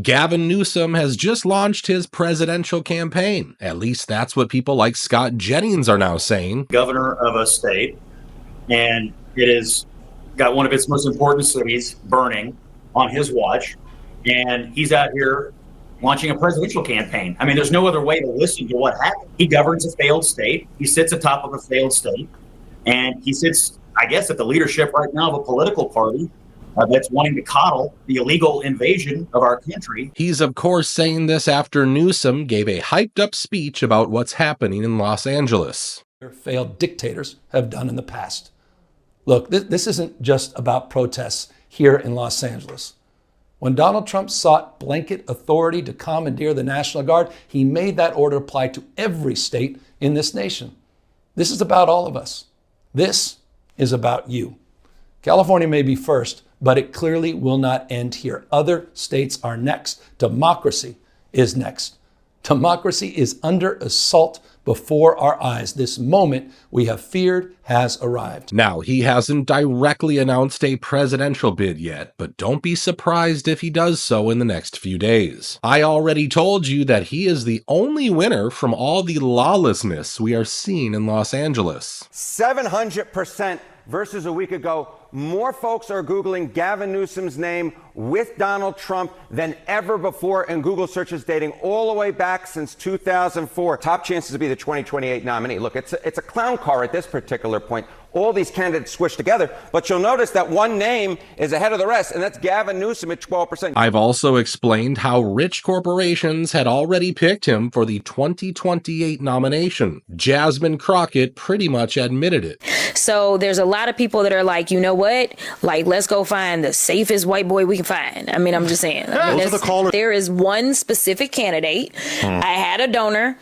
Gavin Newsom has just launched his presidential campaign. At least that's what people like Scott Jennings are now saying. Governor of a state, and it has got one of its most important cities burning on his watch, and he's out here launching a presidential campaign. I mean, there's no other way to listen to what happened. He governs a failed state. He sits atop of a failed state, and he sits, I guess, at the leadership right now of a political party that's wanting to coddle the illegal invasion of our country. He's, of course, saying this after Newsom gave a hyped-up speech about what's happening in Los Angeles. Failed dictators have done in the past. Look, this isn't just about protests here in Los Angeles. When Donald Trump sought blanket authority to commandeer the National Guard, he made that order apply to every state in this nation. This is about all of us. This is about you. California may be first, but it clearly will not end here. Other states are next. Democracy is next. Democracy is under assault before our eyes. This moment we have feared has arrived. Now, he hasn't directly announced a presidential bid yet, but don't be surprised if he does so in the next few days. I already told you that he is the only winner from all the lawlessness we are seeing in Los Angeles. 700% versus a week ago. More folks are Googling Gavin Newsom's name with Donald Trump than ever before in Google searches dating all the way back since 2004. Top chances to be the 2028 nominee. Look, it's a clown car at this particular point. All these candidates squished together, but you'll notice that one name is ahead of the rest, and that's Gavin Newsom at 12%. I've also explained how rich corporations had already picked him for the 2028 nomination. Jasmine Crockett pretty much admitted it. So there's a lot of people that are like, you know what? Like, let's go find the safest white boy we can find. I mean, I'm just saying. There is one specific candidate. I had a donor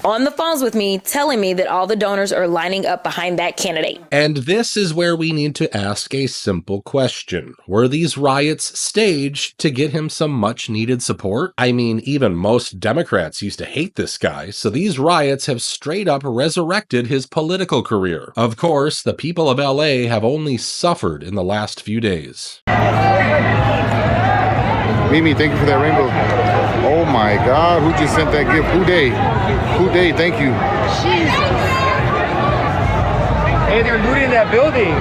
on the phones with me telling me that all the donors are lining up behind that candidate. And this is where we need to ask a simple question. Were these riots staged to get him some much needed support? I mean, even most Democrats used to hate this guy, so these riots have straight up resurrected his political career. Of course, the people of LA have only suffered in the last few days. Mimi, thank you for that rainbow. Oh my God, who just sent that gift? Who day? Who day? Thank you. Jesus. Hey, they're looting that building.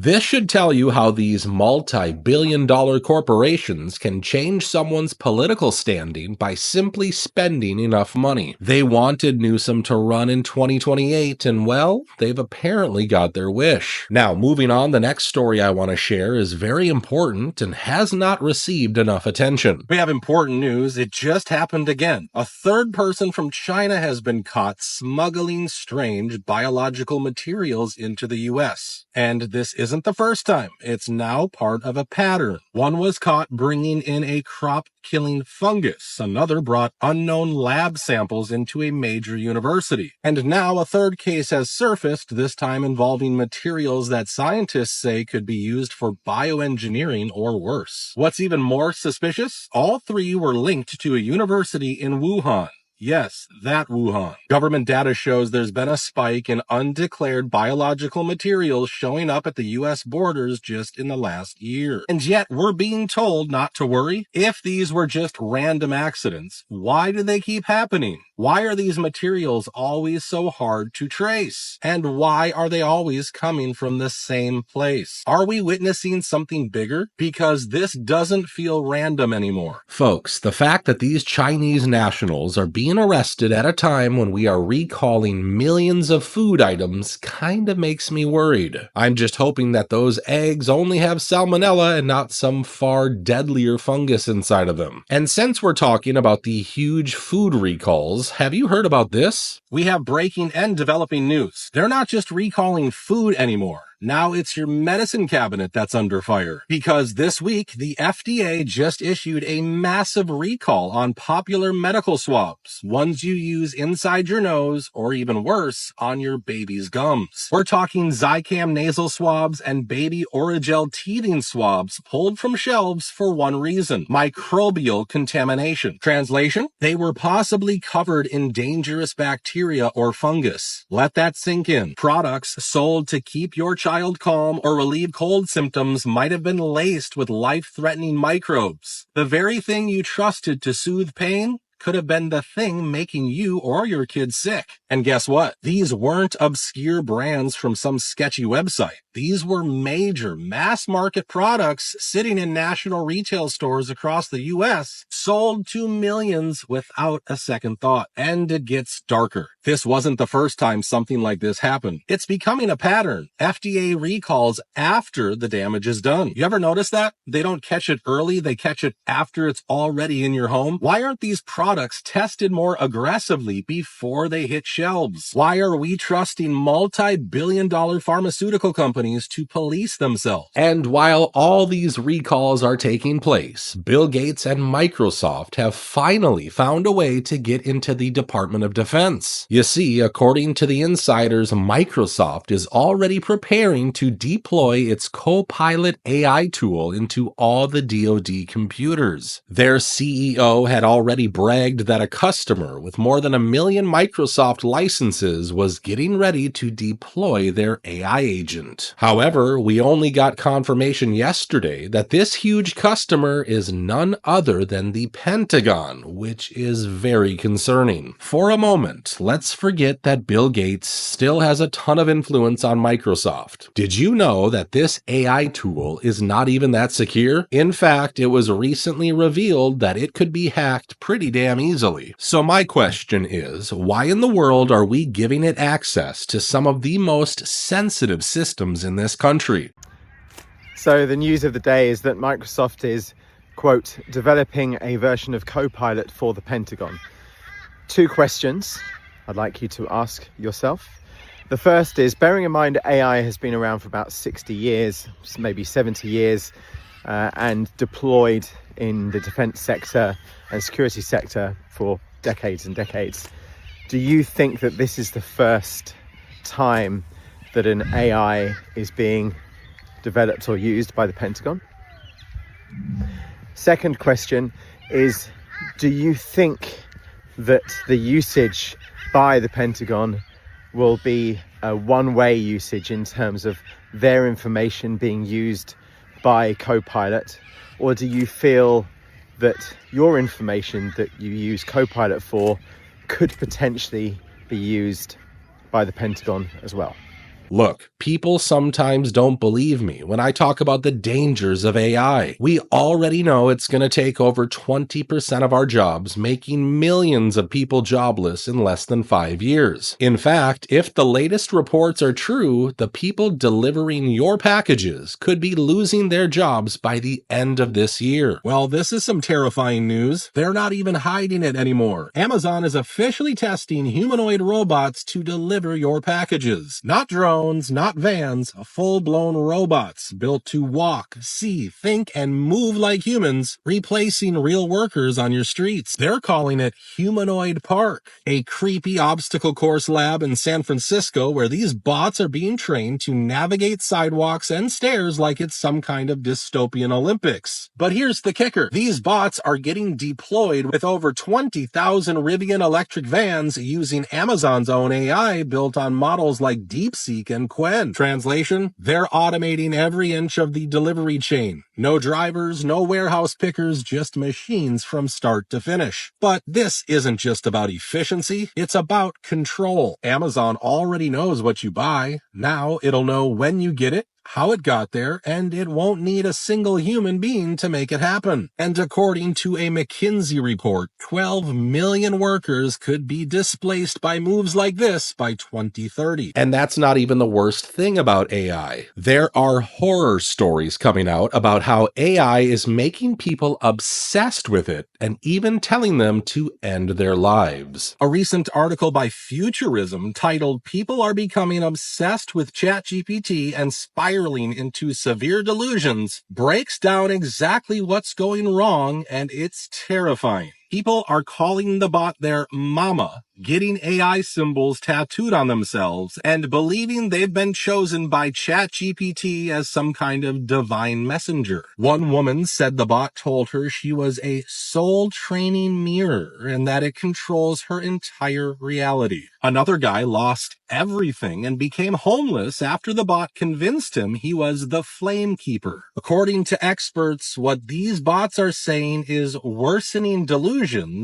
This should tell you how these multi-billion-dollar corporations can change someone's political standing by simply spending enough money. They wanted Newsom to run in 2028, and well, they've apparently got their wish. Now, moving on, the next story I want to share is very important and has not received enough attention. We have important news. It just happened again. A third person from China has been caught smuggling strange biological materials into the U.S. And this isn't the first time. It's now part of a pattern. One was caught bringing in a crop-killing fungus. Another brought unknown lab samples into a major university. And now a third case has surfaced, this time involving materials that scientists say could be used for bioengineering or worse. What's even more suspicious? All three were linked to a university in Wuhan. Yes, that Wuhan. Government data shows there's been a spike in undeclared biological materials showing up at the U.S. borders just in the last year. And yet, we're being told not to worry. If these were just random accidents, why do they keep happening? Why are these materials always so hard to trace? And why are they always coming from the same place? Are we witnessing something bigger? Because this doesn't feel random anymore. Folks, the fact that these Chinese nationals are being arrested at a time when we are recalling millions of food items kind of makes me worried. I'm just hoping that those eggs only have salmonella and not some far deadlier fungus inside of them. And since we're talking about the huge food recalls, have you heard about this? We have breaking and developing news. They're not just recalling food anymore. Now it's your medicine cabinet that's under fire. Because this week, the FDA just issued a massive recall on popular medical swabs, ones you use inside your nose, or even worse, on your baby's gums. We're talking Zicam nasal swabs and baby Oragel teething swabs pulled from shelves for one reason: microbial contamination. Translation: they were possibly covered in dangerous bacteria or fungus. Let that sink in. Products sold to keep your child calm or relieve cold symptoms might have been laced with life-threatening microbes. The very thing you trusted to soothe pain could have been the thing making you or your kids sick. And guess what? These weren't obscure brands from some sketchy website. These were major mass-market products sitting in national retail stores across the U.S., sold to millions without a second thought. And it gets darker. This wasn't the first time something like this happened. It's becoming a pattern. FDA recalls after the damage is done. You ever notice that? They don't catch it early, they catch it after it's already in your home. Why aren't these products tested more aggressively before they hit shelves? Why are we trusting multi-billion-dollar pharmaceutical companies to police themselves? And while all these recalls are taking place, Bill Gates and Microsoft have finally found a way to get into the Department of Defense. You see, according to the insiders, Microsoft is already preparing to deploy its Copilot AI tool into all the DoD computers. Their CEO had already bragged that a customer with more than 1 million Microsoft licenses was getting ready to deploy their AI agent. However, we only got confirmation yesterday that this huge customer is none other than the Pentagon, which is very concerning. For a moment, let's forget that Bill Gates still has a ton of influence on Microsoft. Did you know that this AI tool is not even that secure? In fact, it was recently revealed that it could be hacked pretty damn easily. So my question is, why in the world are we giving it access to some of the most sensitive systems in this country? So the news of the day is that Microsoft is, quote, developing a version of Copilot for the Pentagon. 2 questions I'd like you to ask yourself. The first is, bearing in mind AI has been around for about 60 years, maybe 70 years, and deployed in the defense sector and security sector for decades and decades. Do you think that this is the first time that an AI is being developed or used by the Pentagon? Second question is, do you think that the usage by the Pentagon will be a one-way usage in terms of their information being used by Copilot, or do you feel that your information that you use Copilot for could potentially be used by the Pentagon as well? Look, people sometimes don't believe me when I talk about the dangers of AI. We already know it's going to take over 20% of our jobs, making millions of people jobless in less than 5 years. In fact, if the latest reports are true, the people delivering your packages could be losing their jobs by the end of this year. Well, this is some terrifying news. They're not even hiding it anymore. Amazon is officially testing humanoid robots to deliver your packages. Not drones, not vans, full-blown robots built to walk, see, think, and move like humans, replacing real workers on your streets. They're calling it Humanoid Park, a creepy obstacle course lab in San Francisco where these bots are being trained to navigate sidewalks and stairs like it's some kind of dystopian Olympics. But here's the kicker. These bots are getting deployed with over 20,000 Rivian electric vans using Amazon's own AI built on models like DeepSeek and Quen. Translation: they're automating every inch of the delivery chain. No drivers, no warehouse pickers, just machines from start to finish. But this isn't just about efficiency, it's about control. Amazon already knows what you buy. Now it'll know when you get it, how it got there, and it won't need a single human being to make it happen. And according to a McKinsey report, 12 million workers could be displaced by moves like this by 2030. And that's not even the worst thing about AI. There are horror stories coming out about how AI is making people obsessed with it and even telling them to end their lives. A recent article by Futurism titled "People Are Becoming Obsessed with ChatGPT and Spiraling into Severe Delusions" breaks down exactly what's going wrong, and it's terrifying. People are calling the bot their mama, getting AI symbols tattooed on themselves, and believing they've been chosen by ChatGPT as some kind of divine messenger. One woman said the bot told her she was a soul training mirror and that it controls her entire reality. Another guy lost everything and became homeless after the bot convinced him he was the flame keeper. According to experts, what these bots are saying is worsening delusions,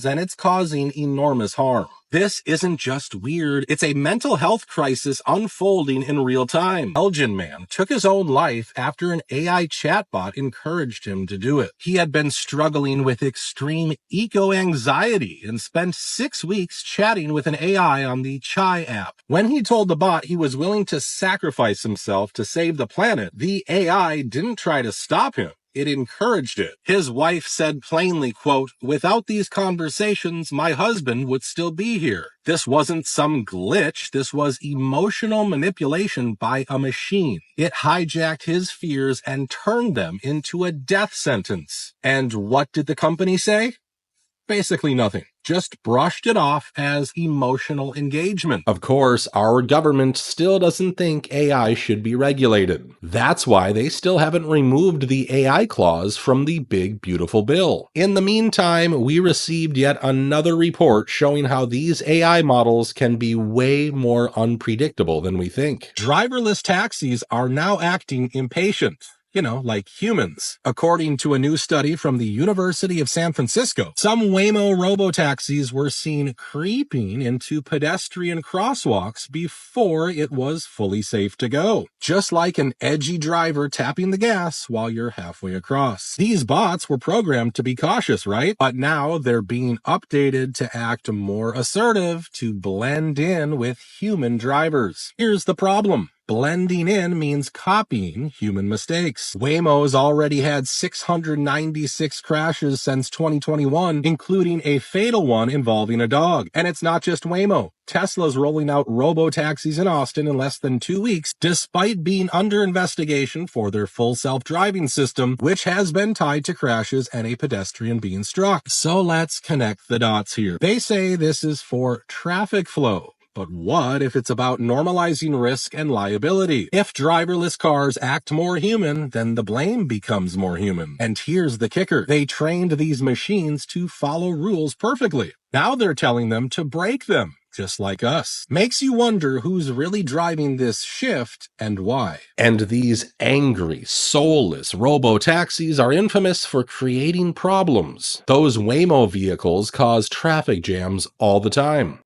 and it's causing enormous harm. This isn't just weird, it's a mental health crisis unfolding in real time. A Belgian man took his own life after an AI chatbot encouraged him to do it. He had been struggling with extreme eco-anxiety and spent 6 weeks chatting with an AI on the Chai app. When he told the bot he was willing to sacrifice himself to save the planet, the AI didn't try to stop him. It encouraged it. His wife said plainly, quote, "Without these conversations, my husband would still be here. This wasn't some glitch. This was emotional manipulation by a machine. It hijacked his fears and turned them into a death sentence." And what did the company say? Basically nothing. Just brushed it off as emotional engagement. Of course, our government still doesn't think AI should be regulated. That's why they still haven't removed the AI clause from the big, beautiful bill. In the meantime, we received yet another report showing how these AI models can be way more unpredictable than we think. Driverless taxis are now acting impatient. Like humans. According to a new study from the University of San Francisco, some Waymo robotaxis were seen creeping into pedestrian crosswalks before it was fully safe to go. Just like an edgy driver tapping the gas while you're halfway across. These bots were programmed to be cautious, right? But now they're being updated to act more assertive, to blend in with human drivers. Here's the problem. Blending in means copying human mistakes. Waymo's already had 696 crashes since 2021, including a fatal one involving a dog. And it's not just Waymo. Tesla's rolling out robo-taxis in Austin in less than 2 weeks, despite being under investigation for their full self-driving system, which has been tied to crashes and a pedestrian being struck. So let's connect the dots here. They say this is for traffic flow. But what if it's about normalizing risk and liability? If driverless cars act more human, then the blame becomes more human. And here's the kicker. They trained these machines to follow rules perfectly. Now they're telling them to break them, just like us. Makes you wonder who's really driving this shift and why. And these angry, soulless robo-taxis are infamous for creating problems. Those Waymo vehicles cause traffic jams all the time.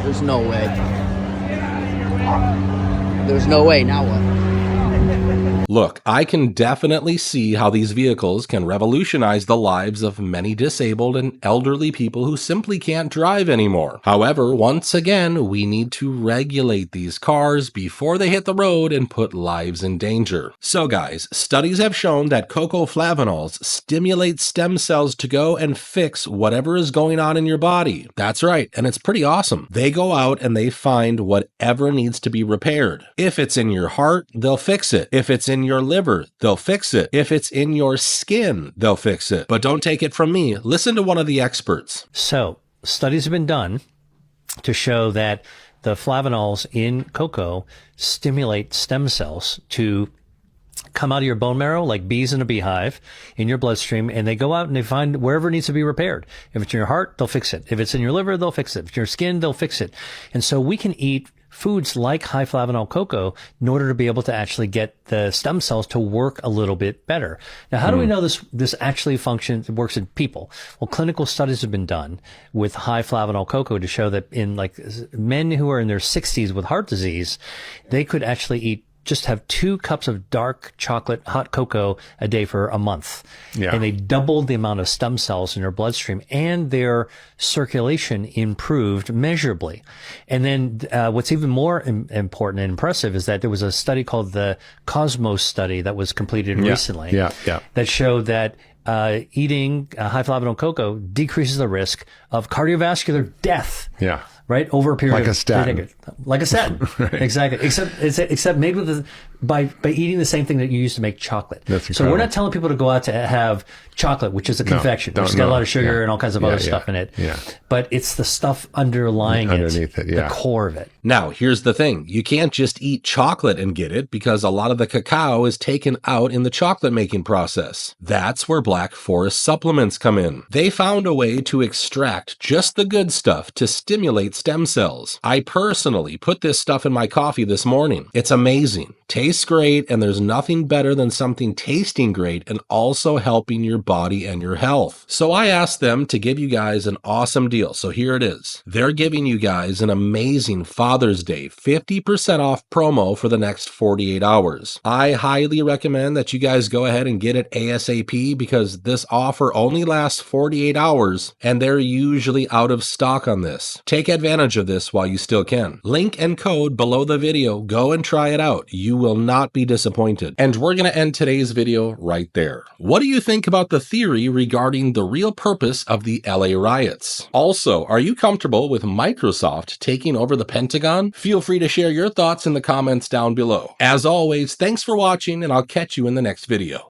There's no way. There's no way. Now what? Look, I can definitely see how these vehicles can revolutionize the lives of many disabled and elderly people who simply can't drive anymore. However, once again, we need to regulate these cars before they hit the road and put lives in danger. So guys, studies have shown that cocoa flavanols stimulate stem cells to go and fix whatever is going on in your body. That's right, and it's pretty awesome. They go out and they find whatever needs to be repaired. If it's in your heart, they'll fix it. If it's in your liver, they'll fix it. If it's in your skin, they'll fix it. But don't take it from me. Listen to one of the experts. So, studies have been done to show that the flavanols in cocoa stimulate stem cells to come out of your bone marrow like bees in a beehive in your bloodstream, and they go out and they find wherever it needs to be repaired. If it's in your heart, they'll fix it. If it's in your liver, they'll fix it. If it's in your skin, they'll fix it. And so we can eat foods like high flavanol cocoa in order to be able to actually get the stem cells to work a little bit better. Now, how do we know this actually functions, works in people? Well, clinical studies have been done with high flavanol cocoa to show that in like men who are in their 60s with heart disease, they could actually just have 2 cups of dark chocolate hot cocoa a day for a month. Yeah. And they doubled the amount of stem cells in their bloodstream, and their circulation improved measurably. And then what's even more important and impressive is that there was a study called the Cosmos study that was completed recently that showed that eating high flavanol cocoa decreases the risk of cardiovascular death. Yeah. Right, over a period like of a statin. Like a statin, Right. Exactly. Except made with by eating the same thing that you use to make chocolate. That's so incredible. we're not telling people to go out to have chocolate, which is a confection, which has got a lot of sugar and all kinds of other stuff in it. Yeah. But it's the stuff underneath it, yeah. the core of it. Now, here's the thing. You can't just eat chocolate and get it because a lot of the cacao is taken out in the chocolate making process. That's where Black Forest supplements come in. They found a way to extract just the good stuff to stimulate stem cells. I personally put this stuff in my coffee this morning. It's amazing. Tastes great, and there's nothing better than something tasting great and also helping your body and your health. So I asked them to give you guys an awesome deal. So here it is. They're giving you guys an amazing Father's Day 50% off promo for the next 48 hours. I highly recommend that you guys go ahead and get it ASAP because this offer only lasts 48 hours and they're usually out of stock on this. Take advantage of this while you still can. Link and code below the video. Go and try it out. You will not be disappointed. And we're going to end today's video right there. What do you think about the theory regarding the real purpose of the LA riots? Also, are you comfortable with Microsoft taking over the Pentagon? Feel free to share your thoughts in the comments down below. As always, thanks for watching, and I'll catch you in the next video.